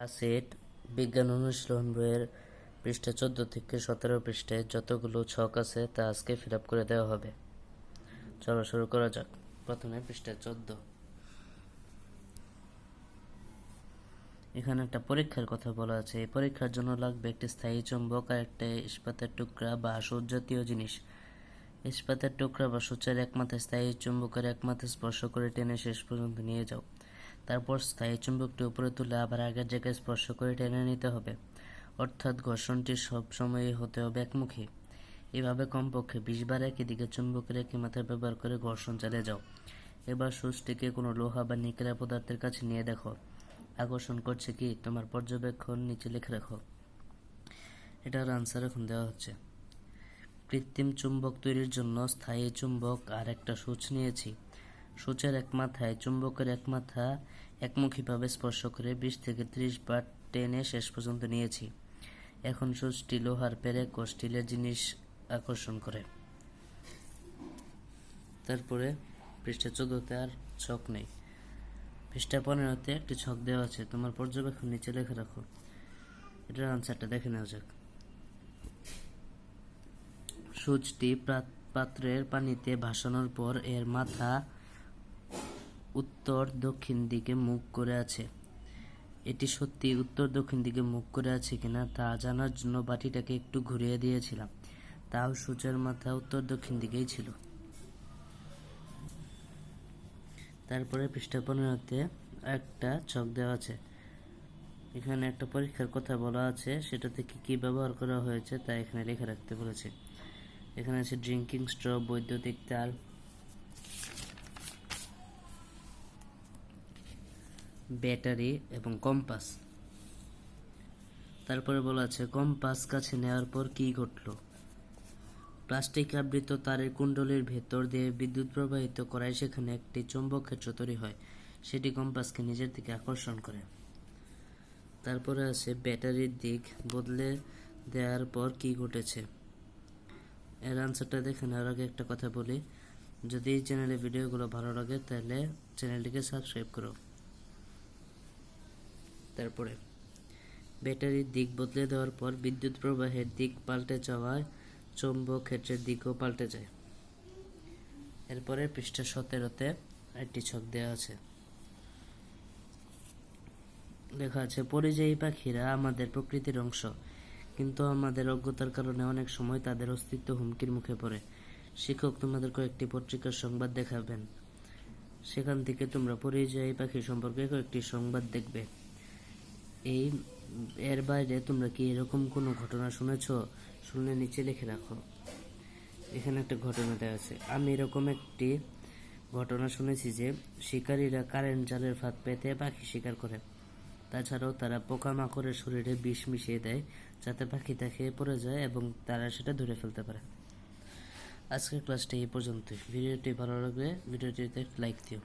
Set বিজ্ঞান অনুশীলন বইয়ের পৃষ্ঠা 14 থেকে 17 পৃষ্ঠায় যতগুলো ছক আছে তা আজকে ফিল আপ করে দেওয়া হবে। চলো শুরু করা যাক। প্রথমে পৃষ্ঠা 14। এখানে একটা পরীক্ষার কথা বলা আছে। এই পরীক্ষার জন্য লাগবে একটি স্থায়ী চুম্বক আর একটা ইস্পাতের টুকরা বা সূচ জাতীয় জিনিস। ইস্পাতের টুকরা বা সূচের এক মাথায় স্থায়ী চুম্বকের এক মাথায় স্পর্শ করে টেনে শেষ পর্যন্ত নিয়ে যাও। তারপর স্থায়ী চুম্বকটি উপরে তুলে আবার আগের জায়গায় স্পর্শ করে টেনে নিতে হবে, অর্থাৎ ঘর্ষণটি সবসময়ই হতে হবে একমুখী। এভাবে কমপক্ষে 20 বার একই দিকে চুম্বকের একই মাথা ব্যবহার করে ঘর্ষণ চালিয়ে যাও। এবার সূচটিকে কোনো লোহা বা নিকেলা পদার্থের কাছে নিয়ে দেখো আকর্ষণ করছে কি। তোমার পর্যবেক্ষণ নিচে লিখে রাখো। এটার আনসার এখন দেওয়া হচ্ছে। কৃত্রিম চুম্বক তৈরির জন্য স্থায়ী চুম্বক আর একটা সূচ নিয়েছি। সূচের এক মাথায় চুম্বকের এক মাথা একমুখীভাবে স্পর্শ করে 20 থেকে 30 বার টেনে শেষ পর্যন্ত নিয়েছি। এখন সূচটি লোহার পেরেক ও স্টিলের জিনিস আকর্ষণ করে। তারপরে পৃষ্ঠা 14তে আর ছক নেই। পৃষ্ঠা 15তে একটি ছক দেওয়া আছে। তোমার পর্যবেক্ষণ নিচে লিখে রাখো। এটার আনসারটা দেখে নেওয়া যাক। সূচটি পাত্রের পানিতে ভাসানোর পর এর মাথা উত্তর দক্ষিণ দিকে মুখ করে আছে। এটি সত্যি উত্তর দক্ষিণ দিকে মুখ করে আছে কিনা তা জানার জন্য বাটিটাকে একটু ঘুরিয়ে দিয়েছিলাম, তাও সূচের মাথা উত্তর দক্ষিণ দিকেই ছিল। তারপরে পৃষ্ঠা 15তে একটা ছক দেওয়া আছে। এখানে একটা পরীক্ষার কথা বলা আছে, সেটাতে কি কি ব্যবহার করা হয়েছে তা এখানে লিখে রাখতে বলেছে। এখানে আছে ড্রিঙ্কিং স্ট্র, বৈদ্যুতিক তার, ব্যাটারি এবং কম্পাস। তারপরে বলা আছে কম্পাস কাছে নেওয়ার পর কি ঘটলো। প্লাস্টিক আবৃত তারের কুণ্ডলীর ভেতর দিয়ে বিদ্যুৎ প্রবাহিত করায় সেখানে একটি চৌম্বক ক্ষেত্র তৈরি হয়, সেটি কম্পাসকে নিজের দিকে আকর্ষণ করে। তারপরে আছে ব্যাটারির দিক বদলে দেওয়ার পর কি ঘটেছে। এর আনসারটা দেখে নেওয়ার আগে একটা কথা বলি, যদি এই চ্যানেলে ভিডিওগুলো ভালো লাগে তাহলে চ্যানেলটিকে সাবস্ক্রাইব করো। তারপরে ব্যাটারির দিক বদলে দেওয়ার পর বিদ্যুৎ প্রবাহের দিক পাল্টে যাওয়ায় চৌম্বক ক্ষেত্রের দিকও পাল্টে যায়। এরপরে পৃষ্ঠা 17তে একটি ছক দেওয়া আছে। লেখা আছে পরিযায়ী পাখিরা আমাদের প্রকৃতির অংশ, কিন্তু আমাদের অজ্ঞতার কারণে অনেক সময় তাদের অস্তিত্ব হুমকির মুখে পড়ে। শিক্ষক তোমাদের কয়েকটি পত্রিকার সংবাদ দেখাবেন, সেখান থেকে তোমরা পরিযায়ী পাখি সম্পর্কে কয়েকটি সংবাদ দেখবে। এর বাইরে তোমরা কি এরকম কোনো ঘটনা শুনেছো? শুনলে নিচে লিখে রাখো। এখানে একটা ঘটনা দেওয়া আছে। আমি এরকম একটি ঘটনা শুনেছি যে শিকারীরা কারেন্ট জালের ফাঁদ পেতে পাখি শিকার করে। তাছাড়াও তারা পোকামাকড়ের শরীরে বিষ মিশিয়ে দেয়, যাতে পাখি তা খেয়ে পড়ে যায় এবং তারা সেটা ধরে ফেলতে পারে। আজকের ক্লাসটা এই পর্যন্তই। ভিডিওটি ভালো লাগলে ভিডিওটিতে লাইক দিও।